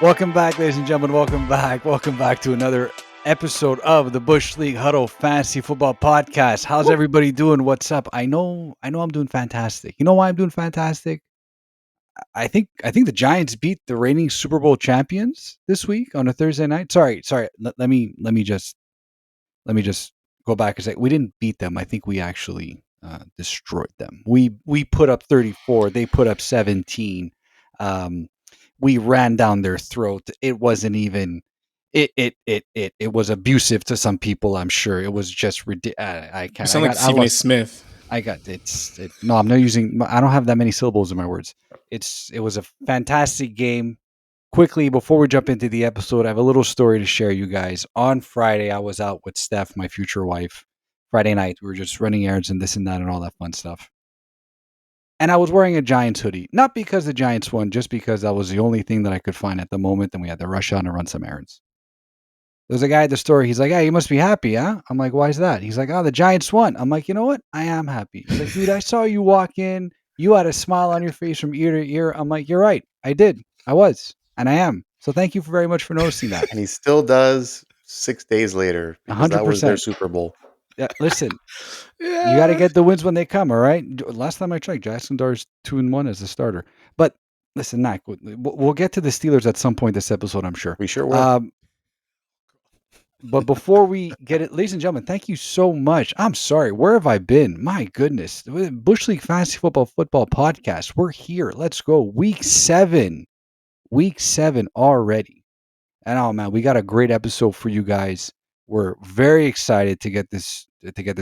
Welcome back, ladies and gentlemen. Welcome back to another episode of the Bush League Huddle Fantasy Football Podcast. How's everybody doing? What's up? I know I'm doing fantastic. You know why I'm doing fantastic? I think the Giants beat the reigning Super Bowl champions this week on a Thursday night. Sorry. Let me just go back and say we didn't beat them. I think we actually destroyed them. We put up 34. They put up 17. We ran down their throat. It wasn't even. It was abusive to some people. I'm sure it was just ridiculous. I You can't. sound like Stephen A. Smith. No, I'm not using. I don't have that many syllables in my words. It was a fantastic game. Quickly, before we jump into the episode, I have a little story to share you guys. On Friday, I was out with Steph, my future wife. Friday night, we were just running errands and this and that and all that fun stuff. And I was wearing a Giants hoodie. Not because the Giants won, just because that was the only thing that I could find at the moment, and we had to rush out and run some errands. There's a guy at the store. He's like, "Hey, you must be happy, huh?" I'm like, "Why is that?" He's like, "Oh, the Giants won." I'm like, "You know what? I am happy." He's like, "Dude, I saw you walk in. You had a smile on your face from ear to ear." I'm like, "You're right. I did. I was. And I am. So thank you very much for noticing that." And he still does 6 days later because that was their 100%. Super Bowl. Yeah, listen, you got to get the wins when they come, all right? Last time I checked, Jackson Dar's 2-1 as a starter. But listen, Mac, we'll get to the Steelers at some point this episode, I'm sure. We sure will. But before we get it, ladies and gentlemen, thank you so much. I'm sorry. Where have I been? My goodness. Bush League Fantasy Football Podcast. We're here. Let's go. Week 7 already. And oh man, we got a great episode for you guys. We're very excited to get this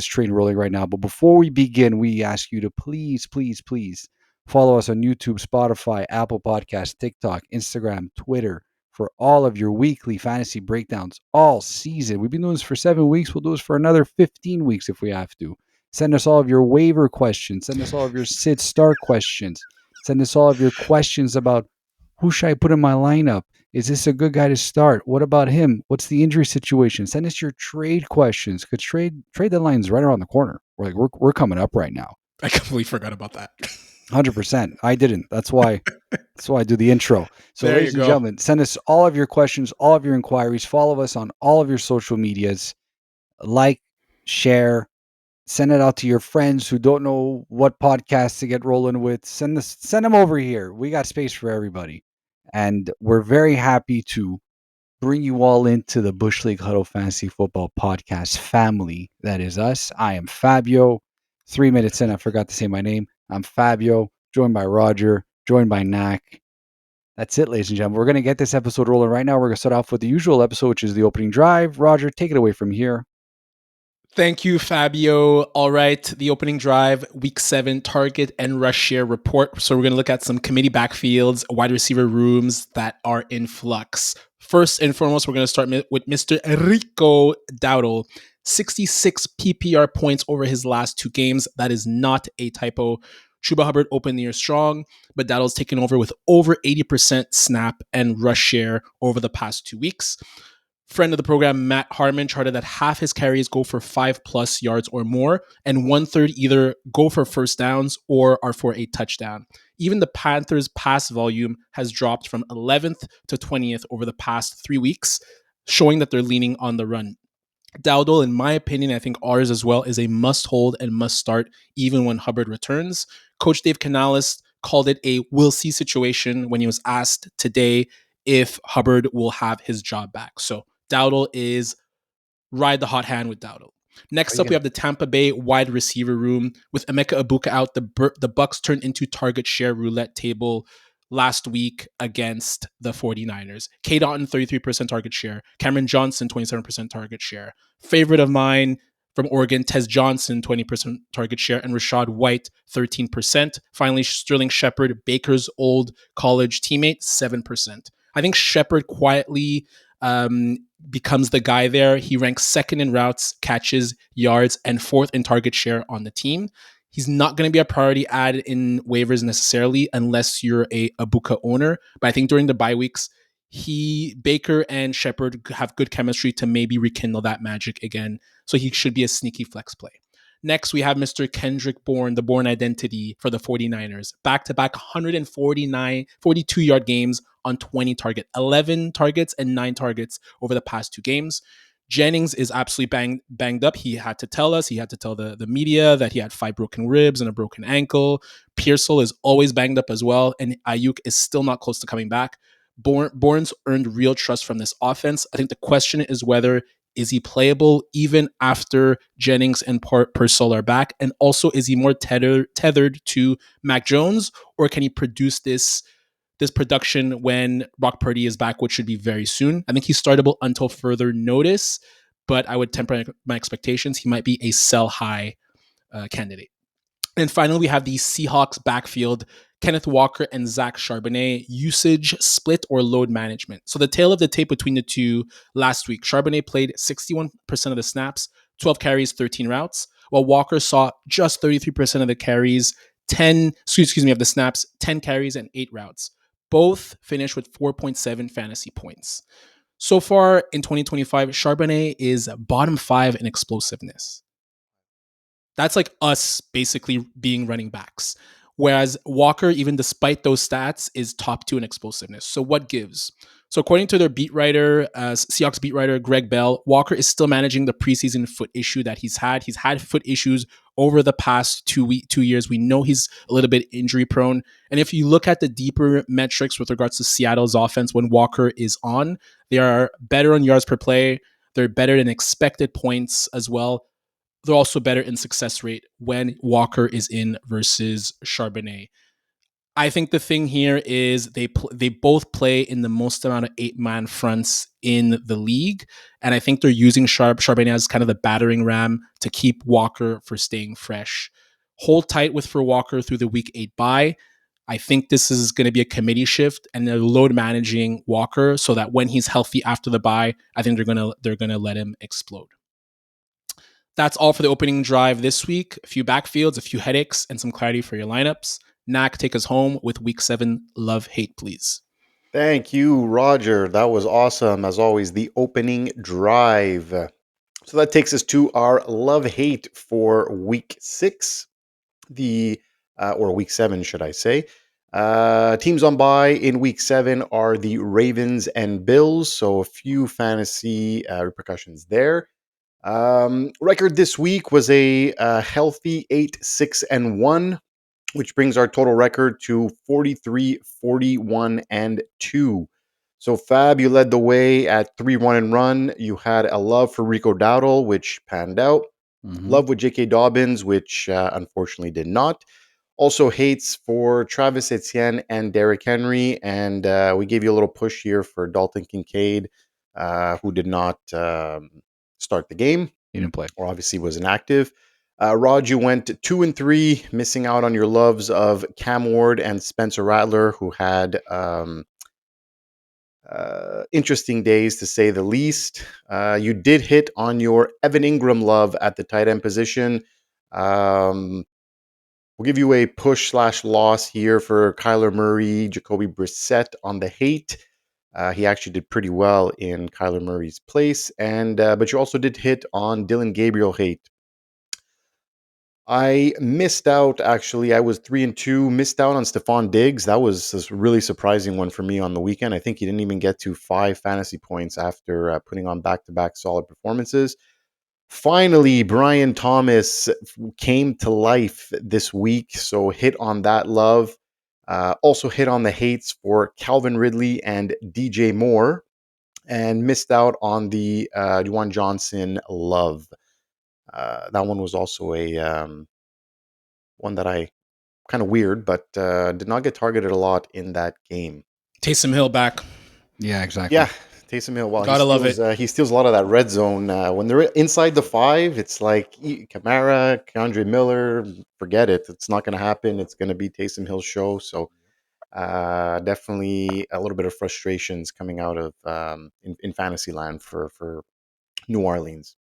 train rolling right now. But before we begin, we ask you to please follow us on YouTube, Spotify, Apple Podcasts, TikTok, Instagram, Twitter for all of your weekly fantasy breakdowns all season. We've been doing this for 7 weeks. We'll do this for another 15 weeks if we have to. Send us all of your waiver questions. Send us all of your sit start questions. Send us all of your questions about who should I put in my lineup? Is this a good guy to start? What about him? What's the injury situation? Send us your trade questions because trade deadline's right around the corner. We're coming up right now. I completely forgot about that. 100%. I didn't. That's why I do the intro. So, There ladies you and go. gentlemen, send us all of your questions, all of your inquiries. Follow us on all of your social medias. Like, share, send it out to your friends who don't know what podcasts to get rolling with. Send them over here. We got space for everybody. And we're very happy to bring you all into the Bush League Huddle Fantasy Football Podcast family. That is us. I am Fabio. 3 minutes in, I forgot to say my name. I'm Fabio, joined by Roger, joined by Knack. That's it, ladies and gentlemen. We're going to get this episode rolling right now. We're going to start off with the usual episode, which is the opening drive. Roger, take it away from here. Thank you, Fabio. All right, the opening drive, week 7 target and rush share report. So we're going to look at some committee backfields, wide receiver rooms that are in flux. First and foremost, we're going to start with Mr. Rico Dowdle. 66 PPR points over his last 2 games. That is not a typo. Chuba Hubbard opened the year strong, but Dowdle's taken over with over 80% snap and rush share over the past 2 weeks. Friend of the program, Matt Harmon, charted that half his carries go for 5+ yards or more, and 1/3 either go for first downs or are for a touchdown. Even the Panthers' pass volume has dropped from 11th to 20th over the past 3 weeks, showing that they're leaning on the run. Dowdle, in my opinion, I think ours as well, is a must hold and must start even when Hubbard returns. Coach Dave Canales called it a we'll see situation when he was asked today if Hubbard will have his job back. So Dowdle is ride the hot hand with Dowdle. Next up, we have the Tampa Bay wide receiver room with Emeka Egbuka out. The Bucks turned into target share roulette table last week against the 49ers. Cade Otten, 33% target share. Cameron Johnson, 27% target share. Favorite of mine from Oregon, Tez Johnson, 20% target share, and Rachaad White, 13%. Finally, Sterling Shepard, Baker's old college teammate, 7%. I think Shepard quietly becomes the guy there. He ranks 2nd in routes, catches, yards, and 4th in target share on the team. He's not going to be a priority add in waivers necessarily unless you're a Egbuka owner. But I think during the bye weeks, Baker and Shepard have good chemistry to maybe rekindle that magic again. So he should be a sneaky flex play. Next, we have Mr. Kendrick Bourne, the Bourne identity for the 49ers. Back-to-back 42-yard games on 20 targets, 11 targets and 9 targets over the past 2 games. Jennings is absolutely banged up. He had to tell us, he had to tell the media that he had 5 broken ribs and a broken ankle. Pearsall is always banged up as well, and Ayuk is still not close to coming back. Bourne's earned real trust from this offense. I think the question is whether is he playable even after Jennings and Pearsall are back, and also is he more tethered to Mac Jones, or can he produce this production when Brock Purdy is back, which should be very soon? I think he's startable until further notice, but I would temper my expectations. He might be a sell high candidate. And finally, we have the Seahawks backfield, Kenneth Walker and Zach Charbonnet, usage split or load management. So the tail of the tape between the two last week, Charbonnet played 61% of the snaps, 12 carries, 13 routes, while Walker saw just 33% of the carries, of the snaps, 10 carries and 8 routes. Both finished with 4.7 fantasy points. So far in 2025, Charbonnet is bottom 5 in explosiveness. That's like us basically being running backs. Whereas Walker, even despite those stats, is top 2 in explosiveness. So what gives? So according to their beat writer, Seahawks beat writer Greg Bell, Walker is still managing the preseason foot issue that he's had. He's had foot issues over the past 2 years. We know he's a little bit injury prone. And if you look at the deeper metrics with regards to Seattle's offense when Walker is on, they are better on yards per play. They're better than expected points as well. They're also better in success rate when Walker is in versus Charbonnet. I think the thing here is they both play in the most amount of 8-man fronts in the league, and I think they're using Charbonnet as kind of the battering ram to keep Walker for staying fresh. Hold tight for Walker through the week 8 bye. I think this is going to be a committee shift, and they're load managing Walker so that when he's healthy after the bye, I think they're gonna let him explode. That's all for the opening drive this week. A few backfields, a few headaches, and some clarity for your lineups. Knack, take us home with week 7 love hate, please. Thank you, Roger. That was awesome. As always, the opening drive. So that takes us to our love hate for week 6, or week 7, should I say. Teams on bye in week 7 are the Ravens and Bills. So a few fantasy repercussions there. Record this week was a healthy 8-6-1, which brings our total record to 43-41-2. So Fab, you led the way at 3-1-run. You had a love for Rico Dowdle, which panned out. Love with J.K. Dobbins, which unfortunately did not. Also hates for Travis Etienne and Derrick Henry, and we gave you a little push here for Dalton Kincaid, who did not start the game. He didn't play. Or obviously was inactive. Rod, you went 2-3, missing out on your loves of Cam Ward and Spencer Rattler, who had interesting days to say the least. You did hit on your Evan Ingram love at the tight end position. We'll give you a push/loss here for Kyler Murray, Jacoby Brissett on the hate. He actually did pretty well in Kyler Murray's place, but you also did hit on Dylan Gabriel hate. I missed out, actually. I was 3-2, missed out on Stephon Diggs. That was a really surprising one for me on the weekend. I think he didn't even get to 5 fantasy points after putting on back-to-back solid performances. Finally, Brian Thomas came to life this week, so hit on that love. Also hit on the hates for Calvin Ridley and DJ Moore, and missed out on the Juwan Johnson love. That one was also a one that I kind of weird, but did not get targeted a lot in that game. Taysom Hill back. Yeah, exactly. Yeah, Taysom Hill. Well, Gotta love it. He steals a lot of that red zone. When they're inside the 5, it's like Kamara, Keandre Miller, forget it. It's not going to happen. It's going to be Taysom Hill's show. So definitely a little bit of frustrations coming out of in fantasy land for New Orleans.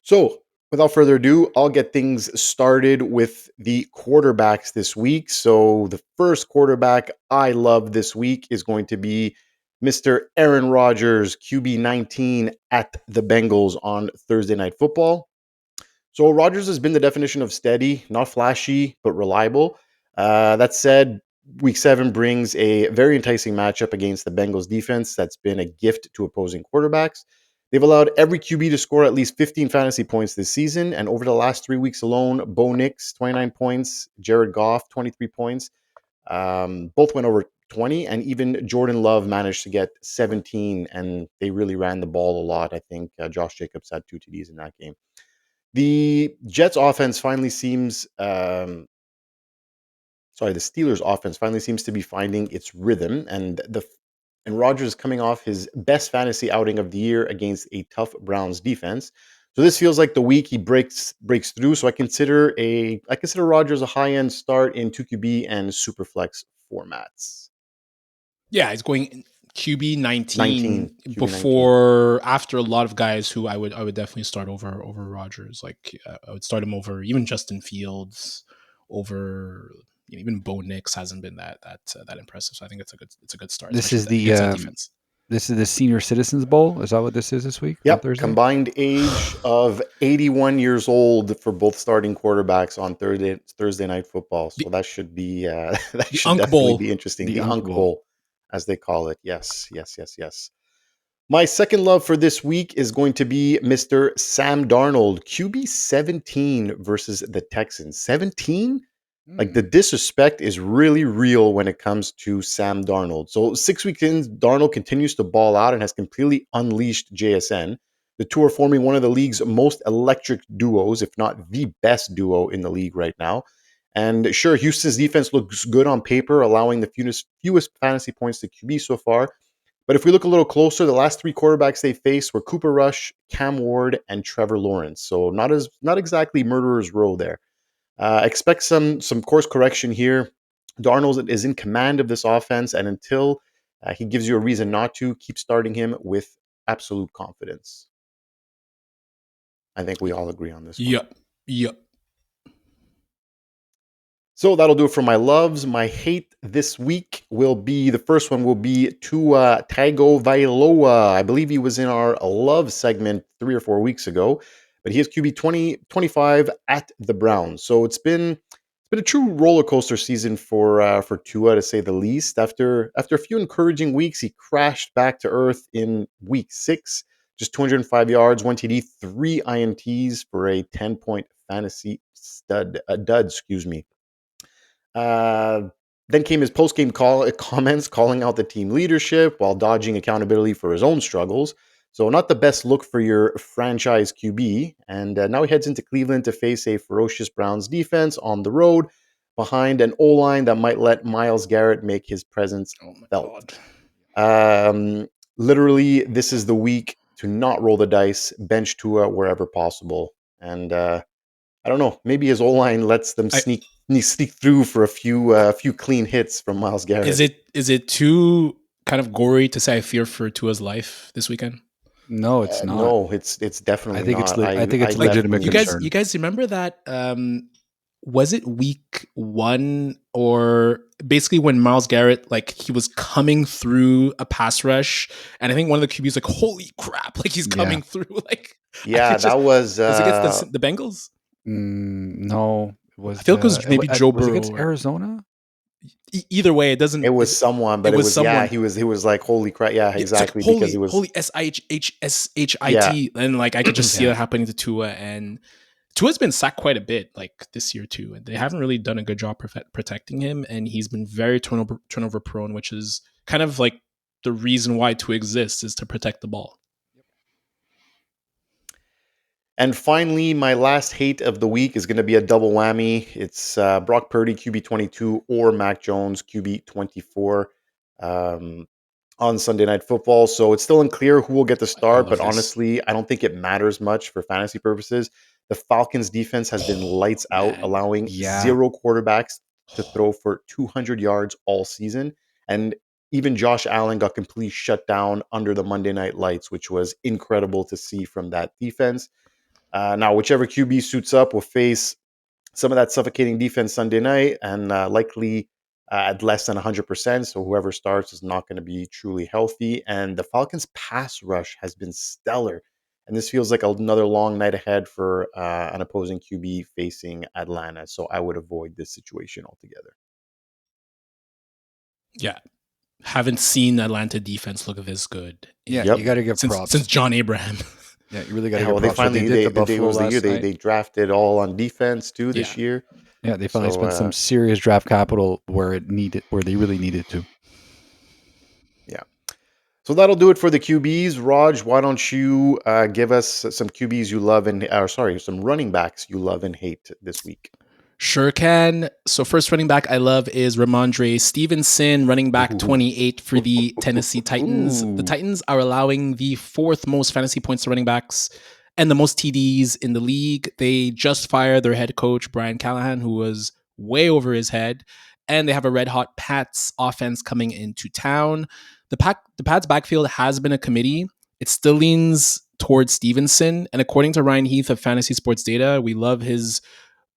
So without further ado, I'll get things started with the quarterbacks this week. So the first quarterback I love this week is going to be Mr. Aaron Rodgers, QB 19 at the Bengals on Thursday Night Football. So Rodgers has been the definition of steady, not flashy, but reliable. That said, Week 7 brings a very enticing matchup against the Bengals defense that's been a gift to opposing quarterbacks. They've allowed every QB to score at least 15 fantasy points this season, and over the last 3 weeks alone, Bo Nix, 29 points, Jared Goff, 23 points. Both went over 20, and even Jordan Love managed to get 17, and they really ran the ball a lot. I think Josh Jacobs had 2 TDs in that game. The Jets offense finally seems the Steelers offense finally seems to be finding its rhythm, and Rodgers is coming off his best fantasy outing of the year against a tough Browns defense. So this feels like the week he breaks through. So I consider Rodgers a high end start in 2QB and Superflex formats. Yeah, he's going QB 19 QB before after a lot of guys who I would definitely start over Rodgers. Like I would start him over even Justin Fields, over even Bo Nix hasn't been that impressive. So I think it's a good start. This is against that defense. This is the Senior Citizens Bowl. Is that what this is this week? Yep. On Thursday? Combined age of 81 years old for both starting quarterbacks on Thursday night football. So that should be definitely be interesting. The Unk Bowl, as they call it. Yes. My second love for this week is going to be Mr. Sam Darnold, QB 17 versus the Texans. 17? Like the disrespect is really real when it comes to Sam Darnold. So 6 weeks in, Darnold continues to ball out and has completely unleashed JSN. The two are forming one of the league's most electric duos, if not the best duo in the league right now. And sure, Houston's defense looks good on paper, allowing the fewest fantasy points to QB so far. But if we look a little closer, the last 3 quarterbacks they faced were Cooper Rush, Cam Ward, and Trevor Lawrence. So not exactly murderer's row there. Expect some course correction here. Darnold is in command of this offense, and until he gives you a reason not to, keep starting him with absolute confidence. I think we all agree on this one. Yep. So that'll do it for my loves. My hate this week the first one will be Tua Tagovailoa. I believe he was in our love segment 3 or 4 weeks ago, but he is QB 25 at the Browns. So it's been a true roller coaster season for Tua, to say the least. After a few encouraging weeks, he crashed back to earth in week 6. Just 205 yards, 1 TD, 3 INTs for a 10-point fantasy dud. Then came his post-game comments calling out the team leadership while dodging accountability for his own struggles. So not the best look for your franchise QB. And now he heads into Cleveland to face a ferocious Browns defense on the road behind an O-line that might let Myles Garrett make his presence felt. Literally, this is the week to not roll the dice, bench Tua wherever possible. And I don't know, maybe his O-line lets them sneak through for a few clean hits from Myles Garrett. Is it too kind of gory to say I fear for Tua's life this weekend? No, it's not. No, it's definitely not. I think it's legitimate concern. You guys remember that? Was it week 1 or basically when Myles Garrett, like, he was coming through a pass rush, and I think one of the QBs like, holy crap, like he's coming through. Like, that was it against the Bengals? No, it was. I feel like it was maybe Joe Burrow. Was it against Arizona? Either way, it doesn't. It was someone, but it was someone. Yeah, he was like, holy crap! Yeah, exactly. Like, because it was holy SIHSHIT, and like I could just see that happening to Tua, and Tua's been sacked quite a bit like this year too, and they haven't really done a good job protecting him, and he's been very turnover prone, which is kind of like the reason why Tua exists, is to protect the ball. And finally, my last hate of the week is going to be a double whammy. It's Brock Purdy, QB 22, or Mac Jones, QB 24, on Sunday Night Football. So it's still unclear who will get the start, but honestly, I don't think it matters much for fantasy purposes. The Falcons' defense has been lights out, allowing 0 quarterbacks to throw for 200 yards all season. And even Josh Allen got completely shut down under the Monday Night Lights, which was incredible to see from that defense. Now, whichever QB suits up will face some of that suffocating defense Sunday night, and likely at less than 100%. So whoever starts is not going to be truly healthy. And the Falcons' pass rush has been stellar. And this feels like another long night ahead for an opposing QB facing Atlanta. So I would avoid this situation altogether. Yeah. Haven't seen Atlanta defense look this good. Yeah, Yep. you got to give props. Since John Abraham. Yeah, you really got to Yeah, give well, they props. What they finally did to it Buffalo was the year last night. they drafted all on defense too this Yeah. year. Yeah, they finally So, spent some serious draft capital where they really needed to. Yeah. So that'll do it for the QBs. Raj, why don't you give us some QBs you love some running backs you love and hate this week? Sure can. So first running back I love is Rhamondre Stevenson, running back 28 for the Tennessee Titans. The Titans are allowing the fourth most fantasy points to running backs and the most TDs in the league. They just fired their head coach, Brian Callahan, who was way over his head. And they have a red hot Pats offense coming into town. The Pats backfield has been a committee. It still leans towards Stevenson. And according to Ryan Heath of Fantasy Sports Data, we love his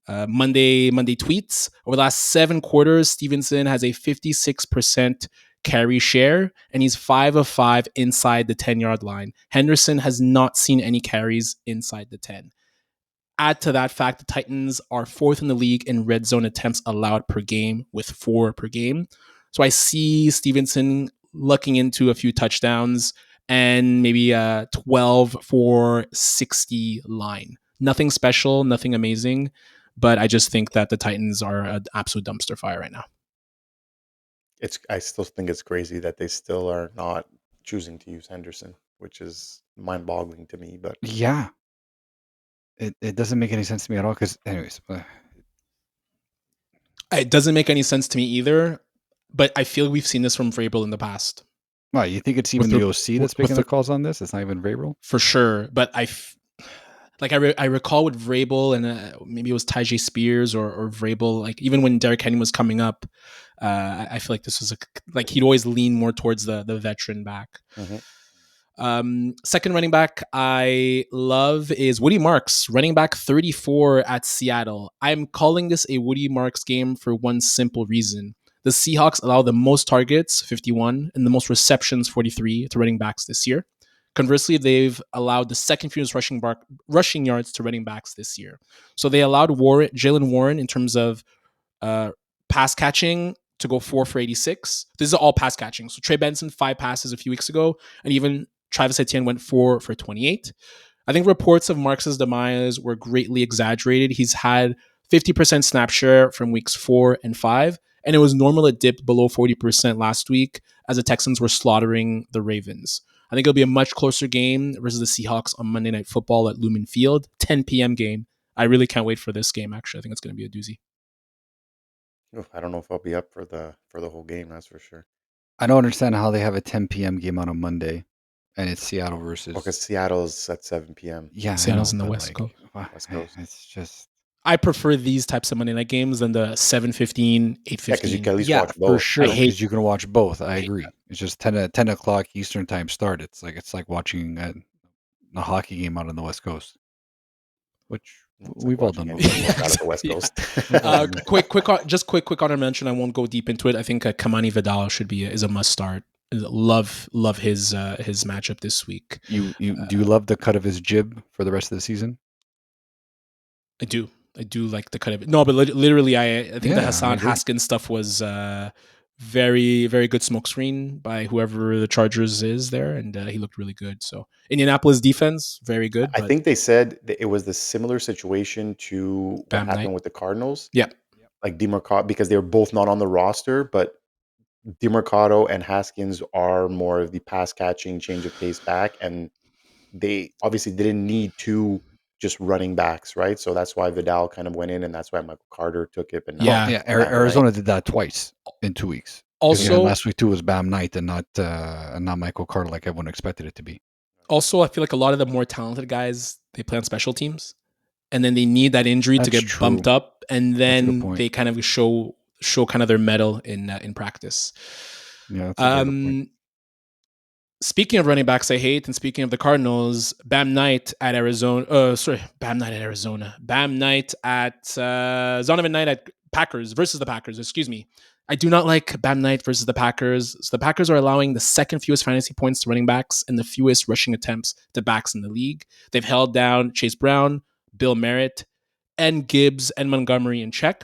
Monday tweets. Over the last 7 quarters, Stevenson has a 56% carry share, and he's 5 of 5 inside the 10-yard line. Henderson has not seen any carries inside the 10. Add to that fact, the Titans are 4th in the league in red zone attempts allowed per game with 4 per game. So I see Stevenson looking into a few touchdowns and maybe a 12 for 60 line. Nothing special, nothing amazing, but I just think that the Titans are an absolute dumpster fire right now. I still think it's crazy that they still are not choosing to use Henderson, which is mind-boggling to me. But Yeah, it doesn't make any sense to me at all. Because, anyways, It doesn't make any sense to me either, but I feel we've seen this from Vrabel in the past. well, you think it's even the OC that's making the calls on this? It's not even Vrabel? For sure, but I recall with Vrabel and maybe it was Tajay Spears or Vrabel, like even when Derrick Henry was coming up, I feel like this was like he'd always lean more towards the veteran back. Second running back I love is Woody Marks, running back 34 at Seattle. I'm calling this a Woody Marks game for one simple reason. The Seahawks allow the most targets, 51, and the most receptions, 43, to running backs this year. Conversely, they've allowed the second fewest rushing yards to running backs this year. So they allowed Jalen Warren in terms of pass catching to go 4 for 86. This is all pass catching. So Trey Benson, 5 passes a few weeks ago, and even Travis Etienne went 4 for 28. I think reports of Marks' demise were greatly exaggerated. He's had 50% snap share from weeks 4 and 5, and it was normal it dipped below 40% last week as the Texans were slaughtering the Ravens. I think it'll be a much closer game versus the Seahawks on Monday Night Football at Lumen Field, 10 p.m. game. I really can't wait for this game, actually. I think it's going to be a doozy. I don't know if I'll be up for the whole game, that's for sure. I don't understand how they have a 10 p.m. game on a Monday, and it's Seattle versus. Because Seattle's at 7 p.m. Yeah, Seattle's in the West Coast. West Coast. It's just. I prefer these types of Monday night games than the 7:15, 8:15. Yeah, because you can at least Yeah, watch both. for sure. I hate- Because you can watch both. I agree. It's just 10 o'clock Eastern time start. It's like watching a hockey game out on the West Coast, which It's we've like all watching done NBA before. out of the West Yeah. Coast. quick honor mention. I won't go deep into it. I think Kamani Vidal is a must start. Love his matchup this week. Do you love the cut of his jib for the rest of the season? I do like the kind of no, but literally, I think the Yeah, I Hassan agree. Haskins stuff was very, very good smokescreen by whoever the Chargers is there, and he looked really good. So Indianapolis defense, very good. I But think they said that it was the similar situation to what Bam happened Knight. with the Cardinals. Yeah. Like DeMarcado, because they were both not on the roster, but DeMarcado and Haskins are more of the pass catching, change of pace back, and they obviously didn't need two just running backs, right? So that's why Vidal kind of went in, and that's why Michael Carter took it. But not Yeah. Yeah, Bam Knight. Arizona did that twice in 2 weeks. 'Cause, Also, last week too was Bam Knight and not Michael Carter like everyone expected it to be. I feel like a lot of the more talented guys they play on special teams, and then they need that injury to That's get true. bumped up, and That's a good then point. they kind of show kind of their mettle in practice. Yeah, that's a good point. Speaking of running backs I hate, and speaking of the Cardinals, Bam Knight at Arizona. Bam Knight at Arizona. Bam Knight at Zonovan Knight at Packers versus the Packers. Excuse me. I do not like Bam Knight versus the Packers. So the Packers are allowing the second fewest fantasy points to running backs and the fewest rushing attempts to backs in the league. They've held down Chase Brown, Bill Merritt, and Gibbs and Montgomery in check.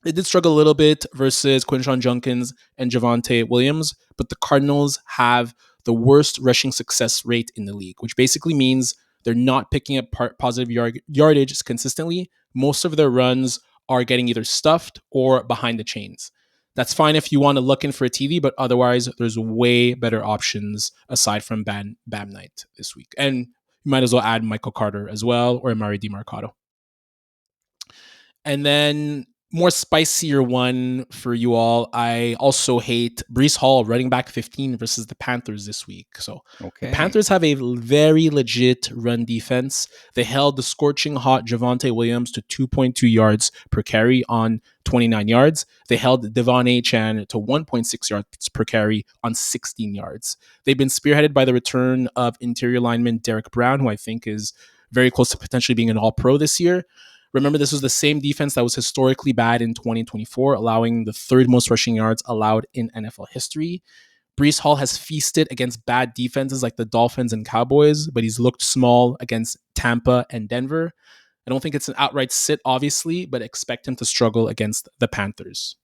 They did struggle a little bit versus Quinshon Judkins and Javonte Williams, but the Cardinals have the worst rushing success rate in the league, which basically means they're not picking up positive yardage consistently. Most of their runs are getting either stuffed or behind the chains. That's fine if you want to look in for a TV, but otherwise, there's way better options aside from Bam Knight this week. And you might as well add Michael Carter as well or Amari DiMarcado. And then more spicier one for you all. I also hate Breece Hall running back 15 versus the Panthers this week. So the Panthers have a very legit run defense. They held the scorching hot Javonte Williams to 2.2 yards per carry on 29 yards. They held Devon Achane to 1.6 yards per carry on 16 yards. They've been spearheaded by the return of interior lineman Derek Brown, who I think is very close to potentially being an all-pro this year. Remember, this was the same defense that was historically bad in 2024, allowing the third most rushing yards allowed in NFL history. Breece Hall has feasted against bad defenses like the Dolphins and Cowboys, but he's looked small against Tampa and Denver. I don't think it's an outright sit, obviously, but expect him to struggle against the Panthers.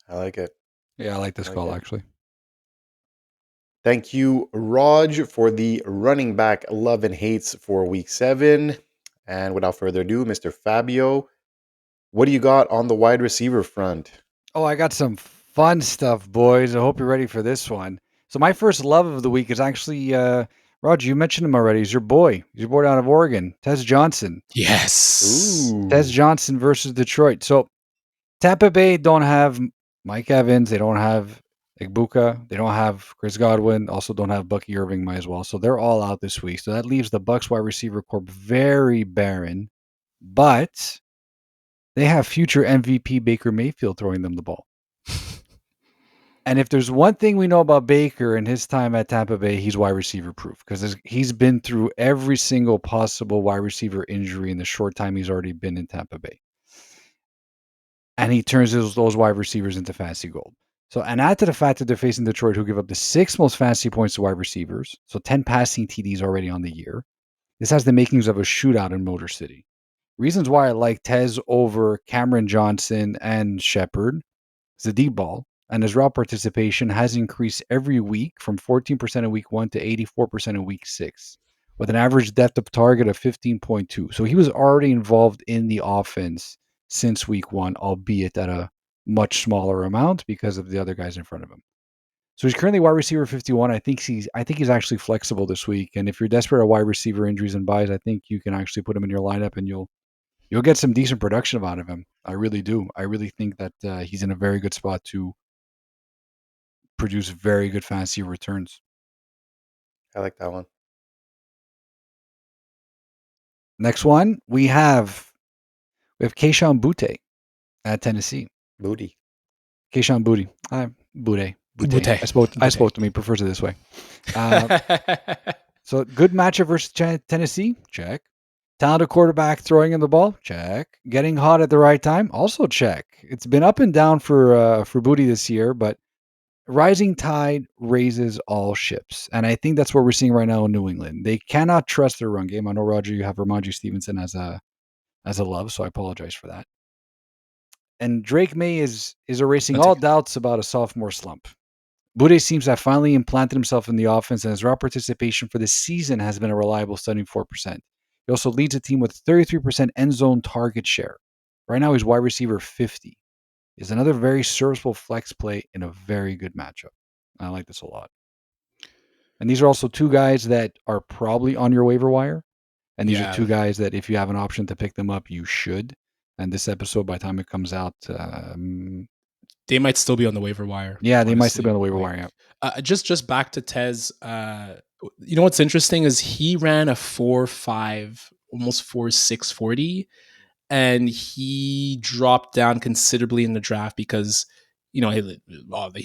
I like it. Yeah, I like this call, actually. Thank you, Raj, for the running back love and hates for week 7. And without further ado, Mr. Fabio, what do you got on the wide receiver front? Oh, I got some fun stuff, boys. I hope you're ready for this one. So my first love of the week is actually, Roger, you mentioned him already. He's your boy. He's your boy out of Oregon, Tez Johnson. Yes. Ooh. Tez Johnson versus Detroit. So Tampa Bay don't have Mike Evans. They don't have Boutte. They don't have Chris Godwin. Also don't have Bucky Irving might as well. So they're all out this week. So that leaves the Bucs wide receiver corps very barren. But they have future MVP Baker Mayfield throwing them the ball. And if there's one thing we know about Baker and his time at Tampa Bay, he's wide receiver proof because he's been through every single possible wide receiver injury in the short time he's already been in Tampa Bay. And he turns those wide receivers into fantasy gold. So, and add to the fact that they're facing Detroit, who give up the 6th most fantasy points to wide receivers. So 10 passing TDs already on the year. This has the makings of a shootout in Motor City. Reasons why I like Tez over Cameron Johnson and Shepard is the deep ball, and his route participation has increased every week from 14% in week 1 to 84% in week 6, with an average depth of target of 15.2. So he was already involved in the offense since week 1, albeit at a much smaller amount because of the other guys in front of him. So he's currently wide receiver 51. I think he's actually flexible this week. And if you're desperate at wide receiver injuries and buys, I think you can actually put him in your lineup and you'll get some decent production out of him. I really do. I really think that he's in a very good spot to produce very good fantasy returns. I like that one. Next one, we have Kayshon Boutte at Tennessee. Booty. Kayshon Boutte. Boutte. I spoke to him. He prefers it this way. So good matchup versus Tennessee. Check. Talented quarterback throwing in the ball. Check. Getting hot at the right time. Also check. It's been up and down for Boutte this year, but rising tide raises all ships. And I think that's what we're seeing right now in New England. They cannot trust their run game. I know, Roger, you have Rhamondre Stevenson as a love, so I apologize for that. And Drake May is erasing all doubts about a sophomore slump. Boutte seems to have finally implanted himself in the offense, and his route participation for this season has been a reliable 74%. He also leads the team with 33% end zone target share. Right now, he's wide receiver 50. Is another very serviceable flex play in a very good matchup. I like this a lot. And these are also two guys that are probably on your waiver wire. And these are two guys that if you have an option to pick them up, you should. And this episode, by the time it comes out, they might still be on the waiver wire. Yeah, they might still be on the waiver wire. Yeah. Just back to Tez. You know what's interesting is he ran a 4.5, almost 4.6 40, and he dropped down considerably in the draft because he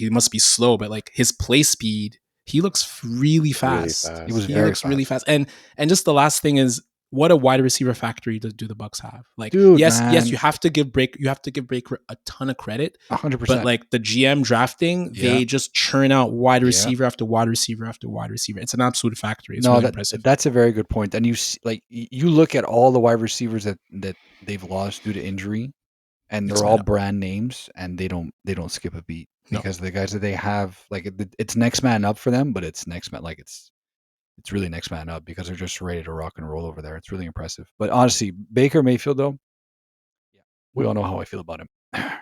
must be slow, but like his play speed, he looks really fast. He was he very looks fast. really fast. And just the last thing is, what a wide receiver factory do the Bucs have? Like, Dude, yes, man. you have to give Baker a ton of credit. 100%. But like the GM drafting, they just churn out wide receiver after wide receiver after wide receiver. It's an absolute factory. It's really impressive. That's a very good point. And you look at all the wide receivers that they've lost due to injury. and Next they're man all up. brand names, and they don't skip a beat No. because the guys that they have, like it's next man up for them, but it's next man, like it's really next man up because they're just ready to rock and roll over there. It's really impressive. But honestly, Baker Mayfield though, we all know how I feel about him. I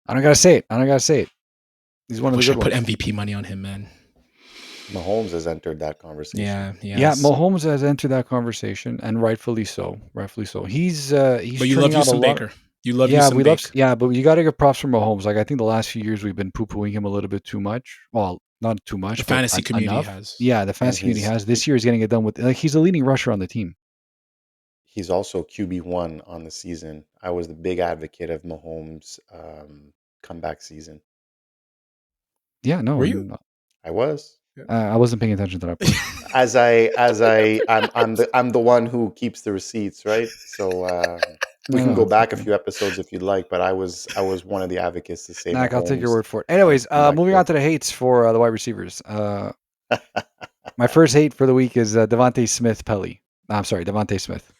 don't gotta say it. He's one I of the wish I good put ones. MVP money on him, man. Mahomes has entered that conversation. Yeah, Mahomes has entered that conversation, and rightfully so. He's But you love turning you out a some lot. Baker. You love you Yeah, some we love. Baker. Yeah, but you got to give props for Mahomes. Like I think the last few years we've been poo-pooing him a little bit too much. Well, not too much, The but fantasy community enough. has. Yeah, the And fantasy community has. This year he's getting it done with. Like he's the leading rusher on the team. he's also QB1 on the season. I was the big advocate of Mahomes' comeback season. Yeah, no, Were you? I was. I wasn't paying attention to that part. I'm the one who keeps the receipts, right? So we can go It's back a okay. few episodes if you'd like, but I was one of the advocates to say Mac, I'll take your Mahomes. word for it. Anyways, Comeback moving kid. on to the hates for the wide receivers. My first hate for the week is DeVonta Smith Pelly. I'm sorry, DeVonta Smith.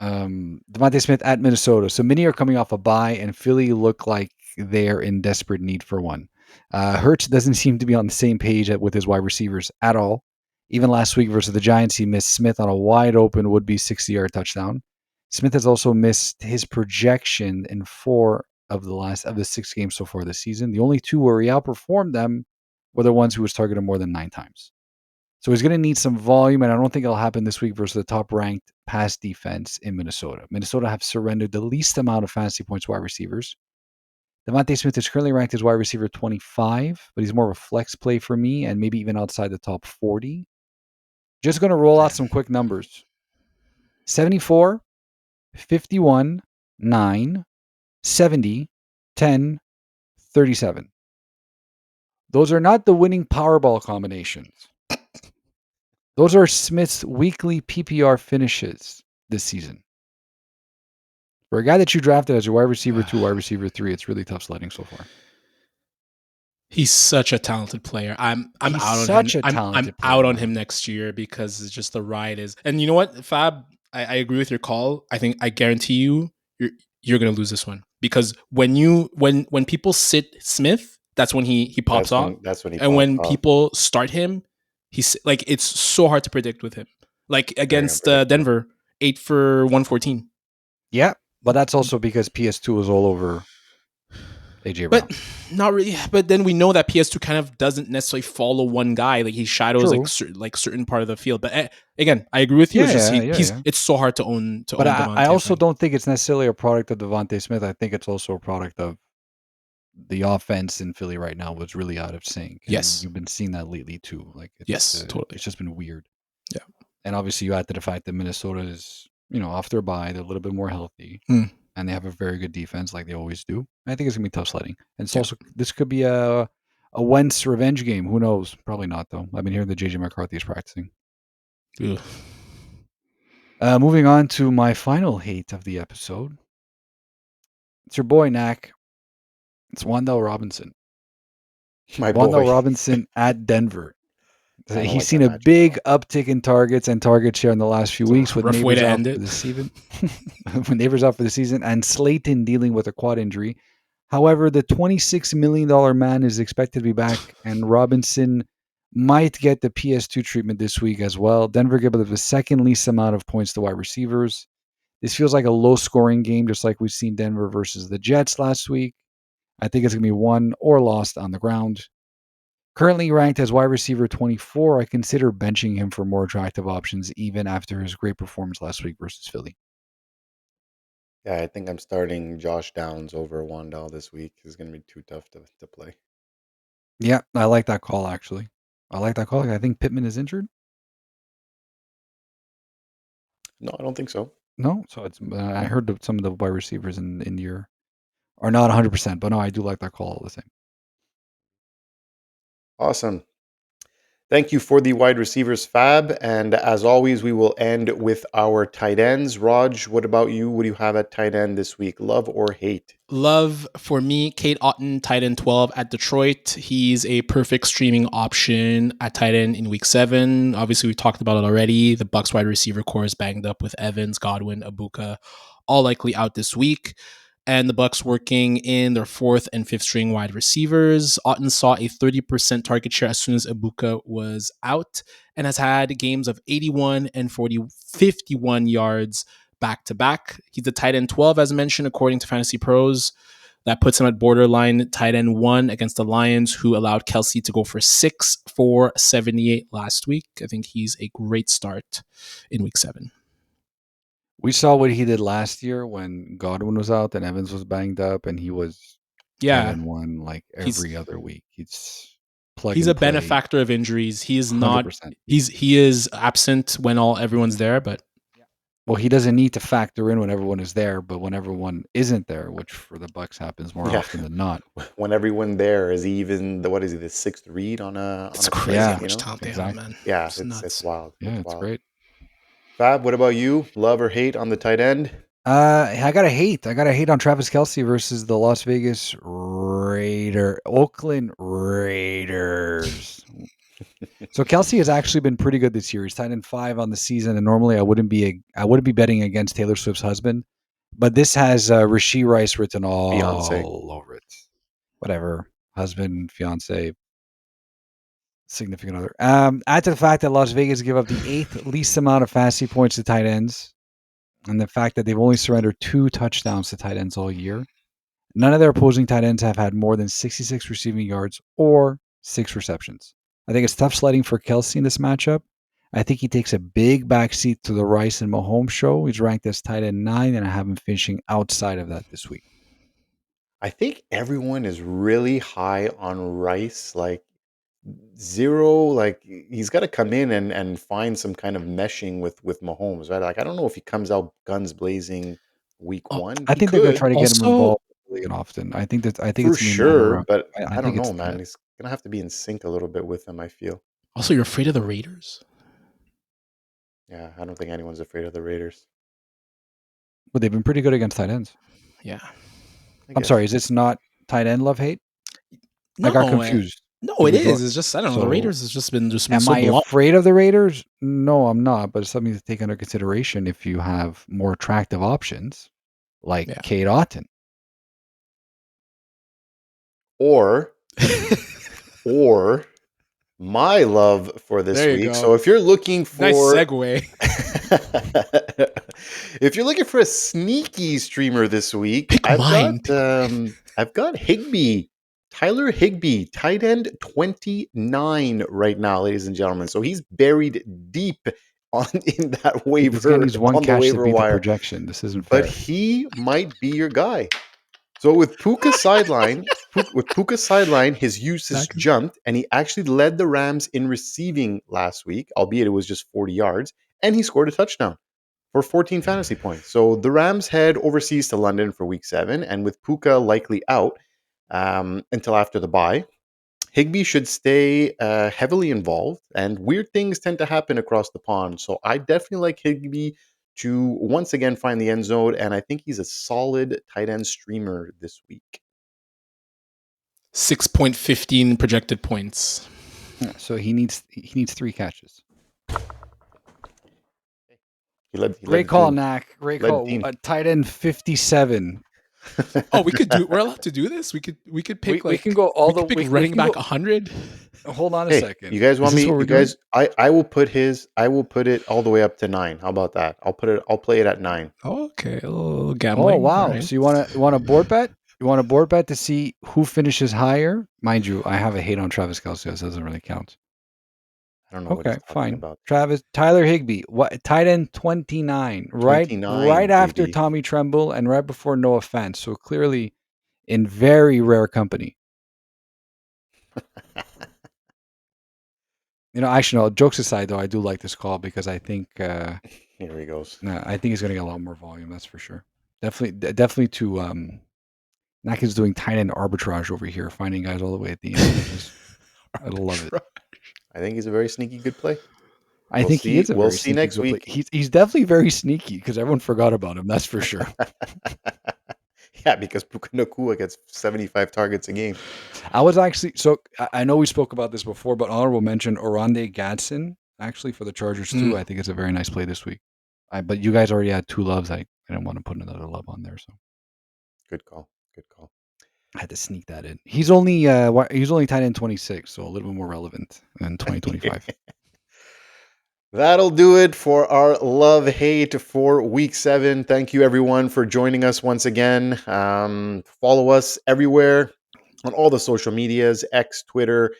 DeVonta Smith at Minnesota. So many are coming off a bye, and Philly look like they're in desperate need for one. Hurts doesn't seem to be on the same page with his wide receivers at all. Even last week versus the Giants, he missed Smith on a wide open would-be 60-yard touchdown. Smith has also missed his projection in 4 of the 6 games so far this season. The only 2 where he outperformed them were the ones who was targeted more than 9 times. So he's going to need some volume, and I don't think it'll happen this week versus the top-ranked pass defense in Minnesota. Minnesota have surrendered the least amount of fantasy points to wide receivers. DeVonta Smith is currently ranked as wide receiver 25, but he's more of a flex play for me and maybe even outside the top 40. Just going to roll out some quick numbers. 74, 51, 9, 70, 10, 37. Those are not the winning Powerball combinations. Those are Smith's weekly PPR finishes this season. For a guy that you drafted as your wide receiver 2, wide receiver 3, it's really tough sledding so far. He's such a talented player. I'm He's out on such him. a I'm talented out player, on man. him next year because it's just the ride is. And you know what, Fab? I agree with your call. I guarantee you're gonna lose this one because when people sit Smith, that's when he pops off. That's when he and pops when off. people start him, he's like it's so hard to predict with him. Like against Denver, 8 for 114. Yeah, but that's also because PS2 was all over AJ Brown. But not really. But then we know that PS2 kind of doesn't necessarily follow one guy. Like he shadows like certain part of the field. But again, I agree with you. It's so hard to own. But I also don't think it's necessarily a product of DeVonta Smith. I think it's also a product of the offense in Philly right now was really out of sync. And yes, you've been seeing that lately too. Like totally. It's just been weird. Yeah, and obviously you add to the fact that Minnesota is off their bye. They're a little bit more healthy. And they have a very good defense like they always do. I think it's going to be tough sledding. And it's also, this could be a Wentz revenge game. Who knows? Probably not, though. I've been hearing that JJ McCarthy is practicing. Moving on to my final hate of the episode. It's your boy, Knack. It's Wan'Dale Robinson. Wan'Dale Robinson at Denver. He's seen a big uptick in targets and target share in the last few weeks with Neighbors out for the season. When Neighbors out for the season and Slayton dealing with a quad injury. However, the $26 million man is expected to be back, and Robinson might get the PS2 treatment this week as well. Denver gave the second least amount of points to wide receivers. This feels like a low-scoring game, just like we've seen Denver versus the Jets last week. I think it's going to be won or lost on the ground. Currently ranked as wide receiver 24, I consider benching him for more attractive options even after his great performance last week versus Philly. Yeah, I think I'm starting Josh Downs over Wan'Dale this week. It's going to be too tough to play. Yeah, I like that call, actually. I think Pittman is injured. No, I don't think so. No? So it's I heard that some of the wide receivers in your are not 100%, but no, I do like that call all the same. Awesome. Thank you for the wide receivers, Fab. And as always, we will end with our tight ends. Raj, what about you? What do you have at tight end this week? Love or hate? Love for me, Cade Otten, tight end 12 at Detroit. He's a perfect streaming option at tight end in week 7. Obviously, we talked about it already. The Bucs wide receiver core is banged up with Evans, Godwin, Ibuka, all likely out this week. And the Bucs working in their 4th and 5th string wide receivers. Otten saw a 30% target share as soon as Boutte was out and has had games of 81 and 51 yards back to back. He's the tight end 12, as mentioned, according to Fantasy Pros. That puts him at borderline tight end 1 against the Lions, who allowed Kelce to go for 6 for 78 last week. I think he's a great start in week 7. We saw what he did last year when Godwin was out and Evans was banged up, and he was Yeah, 10-1 like every other week. He's a benefactor of injuries. He is 100%. not. He is absent when everyone's there, but well, he doesn't need to factor in when everyone is there, but when everyone isn't there, which for the Bucs happens more often than not. When everyone there is even the 6th read on a it's play, crazy how much talent they have, man. Yeah, it's wild. Yeah, it's wild. great. Fab, what about you? Love or hate on the tight end? I gotta hate on Travis Kelce versus the Oakland Raiders. So Kelce has actually been pretty good this year. He's tight end 5 on the season, and normally I wouldn't be betting against Taylor Swift's husband, but this has Rashee Rice written all over it. Whatever, husband, fiance, significant other. Add to the fact that Las Vegas give up the 8th least amount of fantasy points to tight ends, and the fact that they've only surrendered 2 touchdowns to tight ends all year. None of their opposing tight ends have had more than 66 receiving yards or 6 receptions. I think it's tough sledding for Kelce in this matchup. I think he takes a big backseat to the Rice and Mahomes show. He's ranked as tight end 9, and I have him finishing outside of that this week. I think everyone is really high on Rice. Like zero, like he's got to come in and find some kind of meshing with Mahomes, right? Like I don't know if he comes out guns blazing week 1. I think they're going to try to get him involved often. I think for sure, but I don't know, man. He's gonna have to be in sync a little bit with him, I feel. Also, you're afraid of the Raiders? Yeah, I don't think anyone's afraid of the Raiders. But they've been pretty good against tight ends. Yeah. I'm sorry, is this not tight end love hate? No, I got confused. No, it is. It's just I don't know. The Raiders has just been Am I afraid of the Raiders? No, I'm not. But it's something to take under consideration if you have more attractive options like Cade Otten. Or my love for this week. So if you're looking for nice segue. If you're looking for a sneaky streamer this week, I've got Higbee. Tyler Higbee, tight end 29 right now, ladies and gentlemen. So he's buried deep in that waiver. He's one catch to beat the projection. This isn't fair. But he might be your guy. So with Puka's sideline, his usage jumped, and he actually led the Rams in receiving last week, albeit it was just 40 yards, and he scored a touchdown for 14 fantasy points. So the Rams head overseas to London for week 7, and with Puka likely out until after the bye, Higbee should stay heavily involved, and weird things tend to happen across the pond. So I definitely like Higbee to once again find the end zone, and I think he's a solid tight end streamer this week. 6.15 projected points. So he needs 3 catches. Great call, Knack. Great call. Tight end 57. Oh, we're allowed to do this? We could pick we can go all the way running back 100. Hold on a second. You guys want me? You guys, I will put it all the way up to 9. How about that? I'll play it at 9. Okay, a little gambling. Oh wow! Right. So you want a board bet? You want a board bet to see who finishes higher? Mind you, I have a hate on Travis Kelce. So it doesn't really count. I don't know. Okay, fine. About. Tyler Higbee, tight end 29, right after Tommy Tremble and right before Noah Fant. So clearly, in very rare company. Actually, no. Jokes aside, though, I do like this call because I think here he goes. I think he's going to get a lot more volume. That's for sure. Definitely. To Nak is doing tight end arbitrage over here, finding guys all the way at the end. I love it. I think he's a very sneaky good play. I think he is. We'll see next week. He's definitely very sneaky because everyone forgot about him. That's for sure. Yeah, because Puka Nacua gets 75 targets a game. I was actually I know we spoke about this before, but honorable mention Oronde Gadsden actually for the Chargers too. I think it's a very nice play this week. But you guys already had 2 loves. I I didn't want to put another Love on there, so Good call. Good call. I had to sneak that in. He's only tied in 26, so a little bit more relevant than 2025. That'll do it for our love hate for week 7. Thank you everyone for joining us once again. Follow us everywhere on all the social medias, X, Twitter,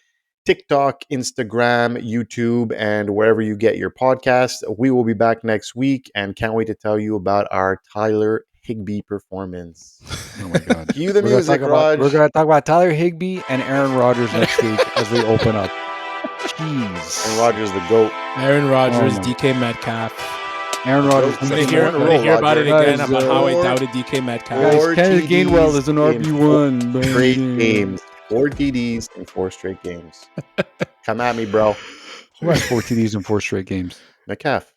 TikTok, Instagram, YouTube, and wherever you get your podcast. We will be back next week and can't wait to tell you about our Tyler Higbee performance. Oh my god! Cue the music, Raj. We're gonna talk about Tyler Higbee and Aaron Rodgers next week as we open up. Jeez. And Rodgers the GOAT. Aaron Rodgers, Oh my- DK Metcalf. Aaron Rodgers. I'm Second gonna hear, year in a I'm row, gonna hear about it Roger. again Guys, about how I four- doubted DK Metcalf. Guys, Four Kenneth TDs Gainwell is an in RB1. Straight games. 4 TDs in 4 straight games. Come at me, bro. Who has 4 TDs in 4 straight games? Metcalf.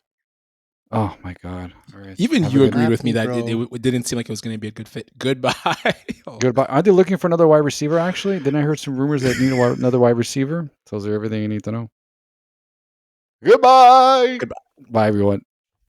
Oh my god! All right. Even Have a you good agreed night. with me that bro. it didn't seem like it was going to be a good fit. Goodbye. Oh. Goodbye. Aren't they looking for another wide receiver? Actually, didn't I heard some rumors that need another wide receiver? Tells you everything you need to know. Goodbye. Bye, everyone.